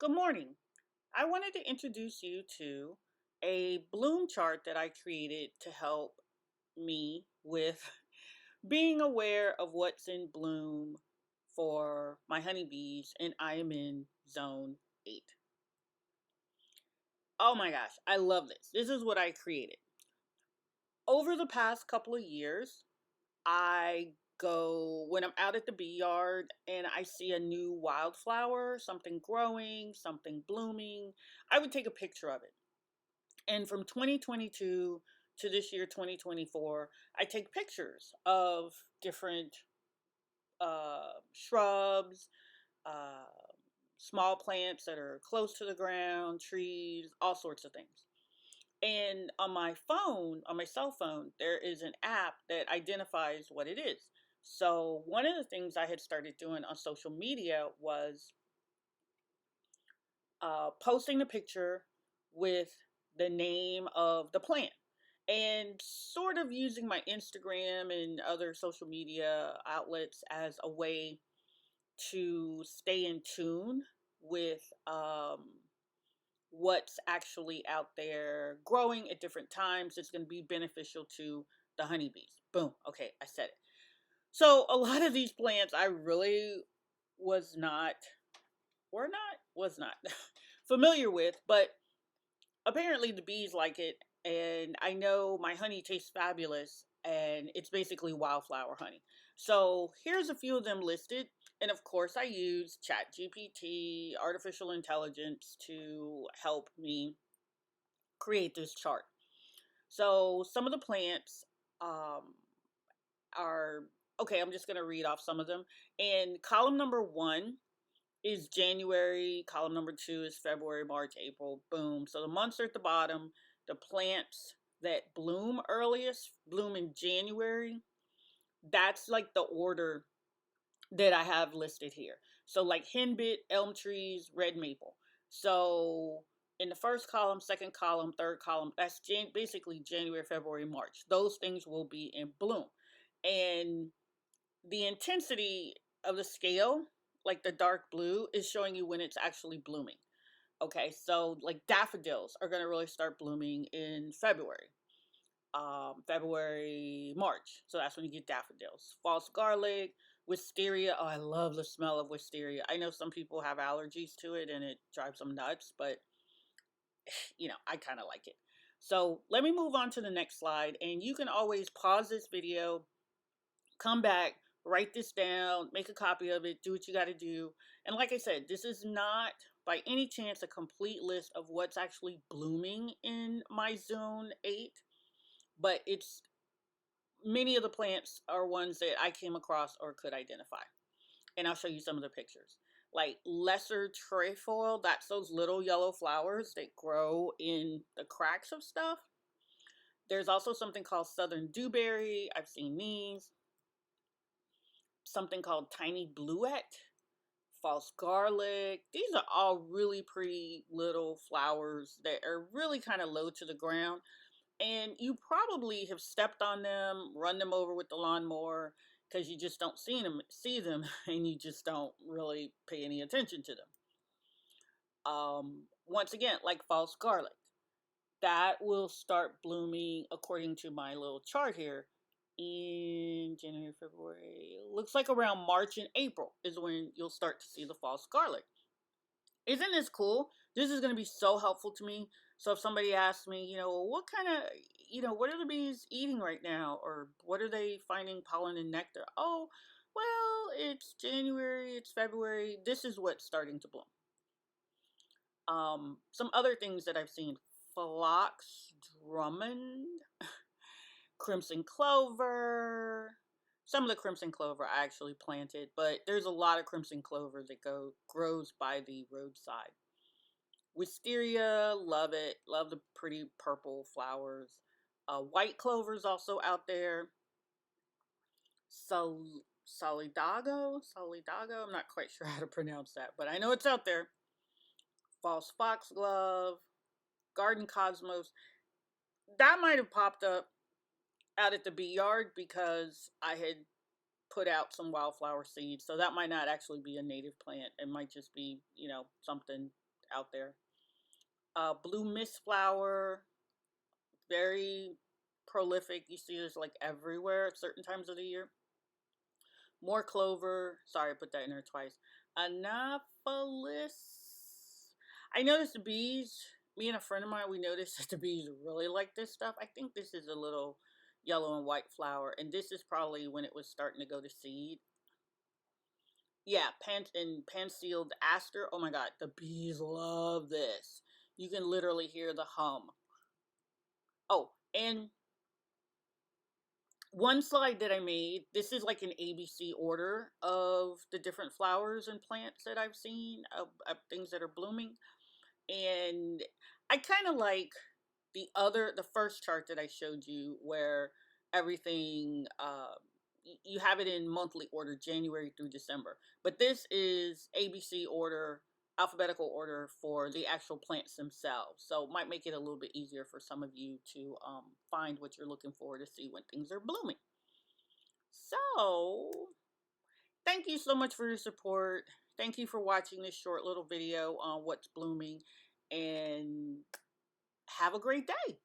Good morning. I wanted to introduce you to a bloom chart that I created to help me with being aware of what's in bloom for my honeybees, and I am in zone 8. Oh my gosh, I love this. This is what I created. Over the past couple of years, I go when I'm out at the bee yard and I see a new wildflower, something growing, something blooming. I would take a picture of it. And from 2022 to this year, 2024, I take pictures of different shrubs, uh, small plants that are close to the ground, trees, all sorts of things. And on my phone, on my cell phone, there is an app that identifies what it is. So one of the things I had started doing on social media was posting a picture with the name of the plant and sort of using my Instagram and other social media outlets as a way to stay in tune with what's actually out there growing at different times. It's going to be beneficial to the honeybees. Boom. Okay, I said it. So a lot of these plants I really was not, was not familiar with, but apparently the bees like it, and I know my honey tastes fabulous, and it's basically wildflower honey. So here's a few of them listed, and of course I use chat gpt, artificial intelligence, to help me create this chart. So some of the plants um, are okay. I'm just going to read off some of them. And column number 1 is January. Column number 2 is February, March, April. Boom. So the months are at the bottom. The plants that bloom earliest bloom in January. That's like the order that I have listed here. So like henbit, elm trees, red maple. So in the first column, second column, third column, that's basically January, February, March. Those things will be in bloom. And the intensity of the scale, like the dark blue, is showing you when it's actually blooming. Okay, so like daffodils are going to really start blooming in February. February, March. So that's when you get daffodils. False garlic, wisteria. Oh, I love the smell of wisteria. I know some people have allergies to it and it drives them nuts, but I kind of like it. So let me move on to the next slide, and you can always pause this video, come back, write this down, make a copy of it, do what you got to do. And like I said, this is not by any chance a complete list of what's actually blooming in my zone 8, but it's many of the plants are ones that I came across or could identify. And I'll show you some of the pictures. Like lesser trefoil, that's those little yellow flowers that grow in the cracks of stuff. There's also something called southern dewberry. I've seen these. Something called tiny bluet, false garlic. These are all really pretty little flowers that are really kind of low to the ground. And you probably have stepped on them, run them over with the lawnmower because you just don't see them, and you just don't really pay any attention to them. Once again, like false garlic, that will start blooming according to my little chart here in January, February. Looks like around March and April is when you'll start to see the false garlic. Isn't this cool? This is going to be so helpful to me. So if somebody asks me, what kind of, what are the bees eating right now? Or what are they finding pollen and nectar? Oh, well, it's January, it's February. This is what's starting to bloom. Some other things that I've seen: phlox drummond, crimson clover. Some of the crimson clover I actually planted, but there's a lot of crimson clover that grows by the roadside. Wisteria, love it. Love the pretty purple flowers. White clover's also out there. Solidago. I'm not quite sure how to pronounce that, but I know it's out there. False foxglove, garden cosmos. That might have popped up out at the bee yard because I had put out some wildflower seeds. So that might not actually be a native plant. It might just be, something out there. Blue mist flower, very prolific. You see this like everywhere at certain times of the year. More clover. Sorry, I put that in there twice. Anophelis. I noticed the bees. Me and a friend of mine, we noticed that the bees really like this stuff. I think this is a little yellow and white flower, and this is probably when it was starting to go to seed. Yeah, pan-sealed aster. Oh my god, the bees love this. You can literally hear the hum. Oh, and one slide that I made, this is like an ABC order of the different flowers and plants that I've seen, of things that are blooming. And I kind of like the first chart that I showed you where everything, you have it in monthly order, January through December. But this is ABC order, alphabetical order for the actual plants themselves. So it might make it a little bit easier for some of you to find what you're looking for to see when things are blooming. So thank you so much for your support. Thank you for watching this short little video on what's blooming, and have a great day.